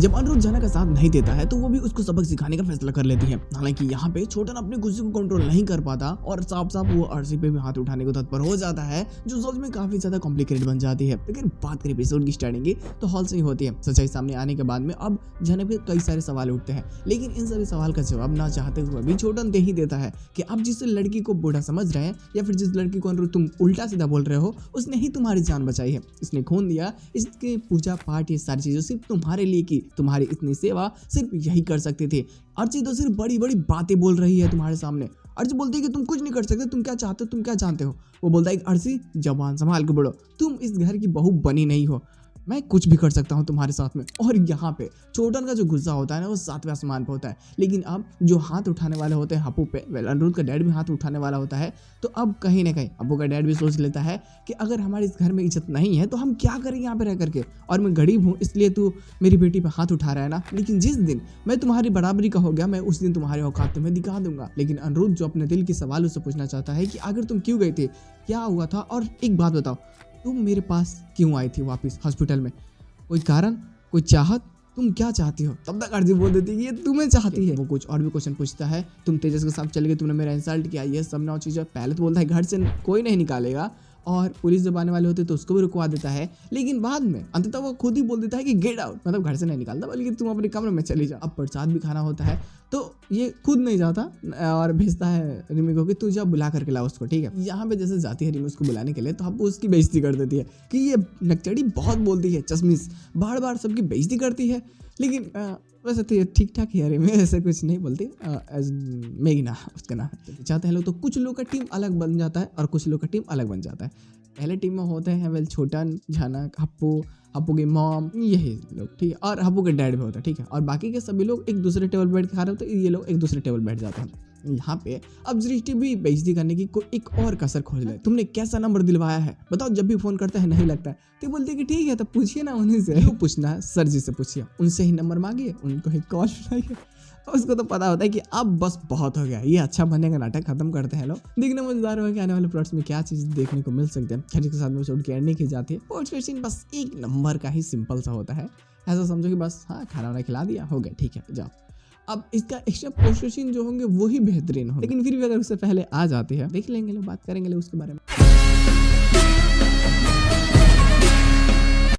जब अनिरुद्ध जाना का साथ नहीं देता है तो वो भी उसको सबक सिखाने का फैसला कर लेती है। हालांकि यहाँ पे छोटन अपने गुस्से को कंट्रोल नहीं कर पाता और साफ साफ वो अर्शी पे भी हाथ उठाने को तत्पर हो जाता है, जो सच में काफी ज्यादा कॉम्प्लिकेटेड बन जाती है। लेकिन बात करें एपिसोड की स्टार्टिंग की तो हॉल से ही होती है। सच्चाई सामने आने के बाद में अब जनक पे कई सारे सवाल उठते हैं, लेकिन इन सभी सवाल का जवाब ना चाहते हुए भी छोटन दे ही देता है कि अब जिस लड़की को बूढ़ा समझ रहे हैं या फिर जिस लड़की को अनिरुद्ध तुम उल्टा सीधा बोल रहे हो, उसने ही तुम्हारी जान बचाई है, इसने खून दिया, इसके पूजा पाठ ये सारी चीजें सिर्फ तुम्हारे लिए की, तुम्हारी इतनी सेवा सिर्फ यही कर सकते थे। अर्ची तो सिर्फ बड़ी बड़ी बातें बोल रही है तुम्हारे सामने। अर्ची बोलती है कि तुम कुछ नहीं कर सकते, तुम क्या चाहते हो, तुम क्या जानते हो। वो बोलता है कि अर्ची जबान संभाल के बोलो, तुम इस घर की बहू बनी नहीं हो, मैं कुछ भी कर सकता हूँ तुम्हारे साथ में। और यहाँ पे छोटन का जो गुस्सा होता है ना वो 7वें आसमान पे होता है। लेकिन अब जो हाथ उठाने वाले होते हैं हप्पू पे, अनिरुद्ध का डैड भी हाथ उठाने वाला होता है, तो अब कहीं ना कहीं हप्पू का डैड भी सोच लेता है कि अगर हमारे इस घर में इज्जत नहीं है तो हम क्या करें यहाँ पे रह करके, और मैं गरीब हूँ इसलिए तू मेरी बेटी पे हाथ उठा रहा है ना, लेकिन जिस दिन मैं तुम्हारी बराबरी का हो गया मैं उस दिन तुम्हारे औकात तुम्हें दिखा दूंगा। लेकिन अनिरुद्ध जो अपने दिल के सवाल उससे पूछना चाहता है कि आखिर तुम क्यों गए थे, क्या हुआ था, और एक बात बताओ, तुम मेरे पास क्यों आई थी वापस हॉस्पिटल में, कोई कारण, कोई चाहत, तुम क्या चाहती हो। तब तक अर्जी बोल देती है कि ये तुम्हें चाहती है। वो कुछ और भी क्वेश्चन पूछता है, तुम तेजस के साथ चले गए, तुमने मेरा इंसल्ट किया, ये सब ना चीज़ें। पहले तो बोलता है घर से कोई नहीं निकालेगा, और पुलिस जब आने वाले होते तो उसको भी रुकवा देता है, लेकिन बाद में अंततः वो खुद ही बोल देता है कि गेट आउट, मतलब घर से नहीं निकालता बल्कि तुम अपने कमरे में चली जाओ। अब प्रसाद भी खाना होता है तो ये खुद नहीं जाता और भेजता है रिमी को कि तू जा बुला करके ला उसको, ठीक है। यहाँ पे जैसे जाती है रिमी उसको बुलाने के लिए तो अब उसकी बेइज्जती कर देती है कि ये नकचड़ी बहुत बोलती है, चश्मिश बार बार सबकी बेइज्जती करती है। लेकिन वैसे तो ये ठीक ठाक है, रिमी ऐसे कुछ नहीं बोलती, मेघना उसका नाम है। चाहते हैं लोग तो कुछ लोग का टीम अलग बन जाता है और कुछ लोग का टीम अलग बन जाता है। पहले टीम में होते हैं छोटन, झनक, हप्पू की मॉम, यही लोग, ठीक है, और हप्पू के डैड भी होता है, ठीक है, और बाकी के सभी लोग एक दूसरे टेबल बैठ के खा रहे होते हैं, ये लोग एक दूसरे टेबल बैठ जाते हैं। यहाँ पे अब दृष्टि भी बेइज्जती करने की कोई एक और कसर खोज ले, तुमने कैसा नंबर दिलवाया है बताओ, जब भी फोन करता है नहीं लगता है, तो बोलती है कि ठीक है तो पूछिए ना उन्हीं से, क्यों पूछना है, सर जी से पूछिए, उनसे ही नंबर मांगिए, उनको ही कॉल बनाइए। उसको तो पता होता है कि अब बस बहुत हो गया, ये अच्छा बनने का नाटक खत्म करते हैं लोग। देखने मजेदार होगा कि आने वाले प्लॉट्स में क्या चीज देखने को मिल सकते हैं। खैर के साथ में एपिसोड की एंडिंग की जाती है। पोस्ट सीन बस एक नंबर का ही सिंपल सा होता है, ऐसा समझो कि बस हाँ खाना वाना खिला दिया, हो गया, ठीक है जाओ। अब इसका एक्स्ट्रा पोस्ट सीन जो होंगे वो ही बेहतरीन होंगे, लेकिन फिर भी अगर उससे पहले आ जाती है देख लेंगे लोग, बात करेंगे लोग उसके बारे में।